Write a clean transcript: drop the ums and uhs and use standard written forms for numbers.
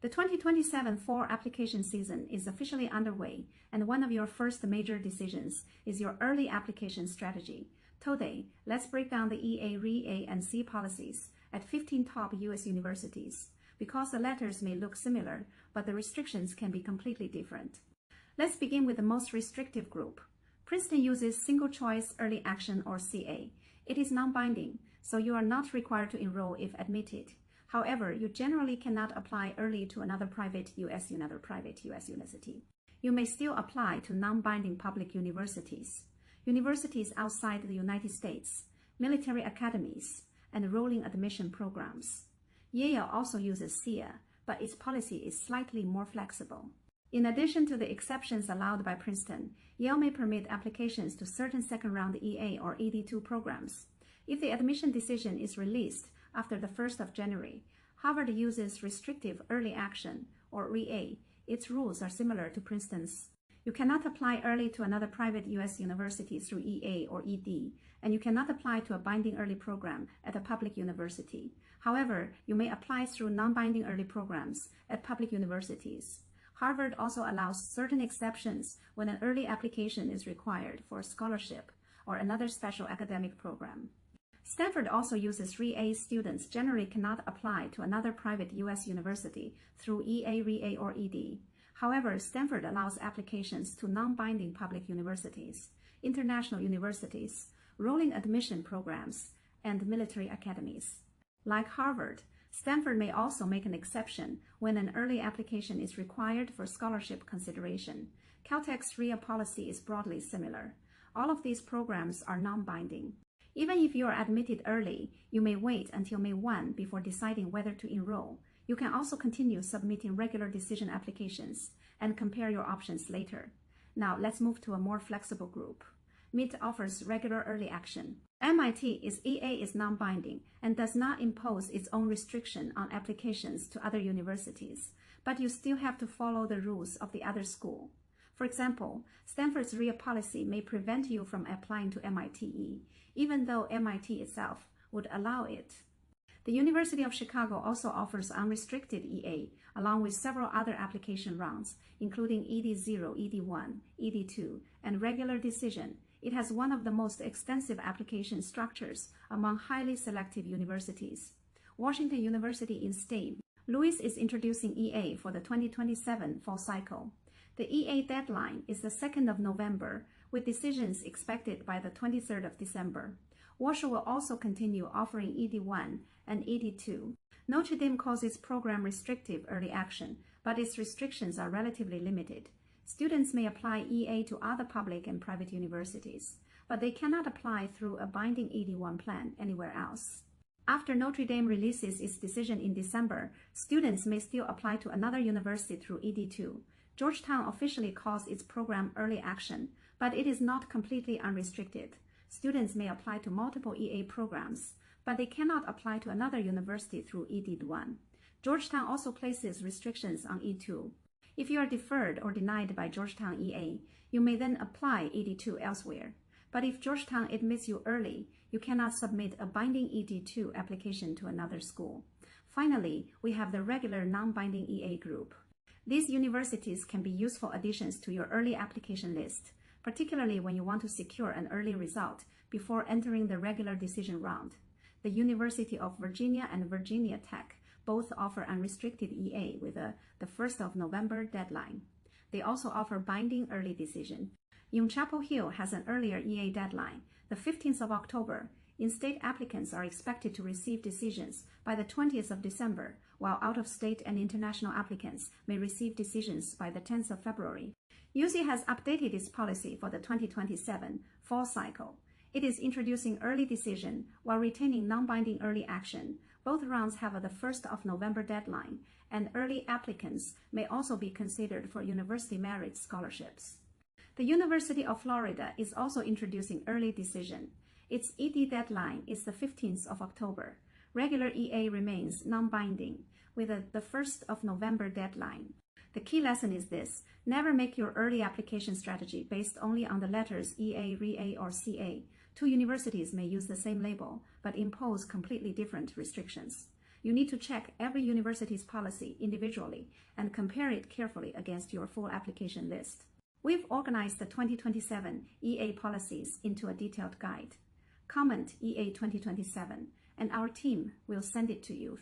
The 2027 fall application season is officially underway, and one of your first major decisions is your early application strategy. Today, let's break down the EA, REA, and SCEA policies at 15 top U.S. universities, because the letters may look similar, but the restrictions can be completely different. Let's begin with the most restrictive group. Princeton uses Single Choice Early Action, or CA. It is non-binding, so you are not required to enroll if admitted. However, you generally cannot apply early to another private U.S. university. You may still apply to non-binding public universities, universities outside the United States, military academies, and rolling admission programs. Yale also uses SCEA, but its policy is slightly more flexible. In addition to the exceptions allowed by Princeton, Yale may permit applications to certain second-round EA or ED2 programs. If the admission decision is released after the 1st of January, Harvard uses Restrictive Early Action, or REA. Its rules are similar to Princeton's. You cannot apply early to another private U.S. university through EA or ED, and you cannot apply to a binding early program at a public university. However, you may apply through non-binding early programs at public universities. Harvard also allows certain exceptions when an early application is required for a scholarship or another special academic program. Stanford also uses REA. Students generally cannot apply to another private U.S. university through EA, REA, or ED. However, Stanford allows applications to non-binding public universities, international universities, rolling admission programs, and military academies. Like Harvard, Stanford may also make an exception when an early application is required for scholarship consideration. Caltech's REA policy is broadly similar. All of these programs are non-binding. Even if you are admitted early, you may wait until May 1 before deciding whether to enroll. You can also continue submitting regular decision applications and compare your options later. Now, let's move to a more flexible group. MIT offers regular early action. MIT's EA is non-binding and does not impose its own restriction on applications to other universities, but you still have to follow the rules of the other school. For example, Stanford's REA policy may prevent you from applying to MITe, even though MIT itself would allow it. The University of Chicago also offers unrestricted EA, along with several other application rounds, including ED0, ED1, ED2, and regular decision. It has one of the most extensive application structures among highly selective universities. Washington University in St. Louis is introducing EA for the 2027 fall cycle. The EA deadline is the 2nd of November, with decisions expected by the 23rd of December. Washoe will also continue offering ED1 and ED2. Notre Dame calls its program Restrictive Early Action, but its restrictions are relatively limited. Students may apply EA to other public and private universities, but they cannot apply through a binding ED1 plan anywhere else. After Notre Dame releases its decision in December, students may still apply to another university through ED2. Georgetown officially calls its program Early Action, but it is not completely unrestricted. Students may apply to multiple EA programs, but they cannot apply to another university through ED1. Georgetown also places restrictions on E2. If you are deferred or denied by Georgetown EA, you may then apply ED2 elsewhere. But if Georgetown admits you early, you cannot submit a binding ED2 application to another school. Finally, we have the regular non-binding EA group. These universities can be useful additions to your early application list, particularly when you want to secure an early result before entering the regular decision round. The University of Virginia and Virginia Tech both offer unrestricted EA with the 1st of November deadline. They also offer binding early decision. Chapel Hill has an earlier EA deadline, the 15th of October. In-state applicants are expected to receive decisions by the 20th of December, while out-of-state and international applicants may receive decisions by the 10th of February. UC has updated its policy for the 2027 fall cycle. It is introducing early decision while retaining non-binding early action. Both rounds have the 1st of November deadline, and early applicants may also be considered for university merit scholarships. The University of Florida is also introducing early decision. Its ED deadline is the 15th of October. Regular EA remains non-binding, with the 1st of November deadline. The key lesson is this: never make your early application strategy based only on the letters EA, REA, or CA. Two universities may use the same label, but impose completely different restrictions. You need to check every university's policy individually and compare it carefully against your full application list. We've organized the 2027 EA policies into a detailed guide. Comment EA 2027, and our team will send it to you.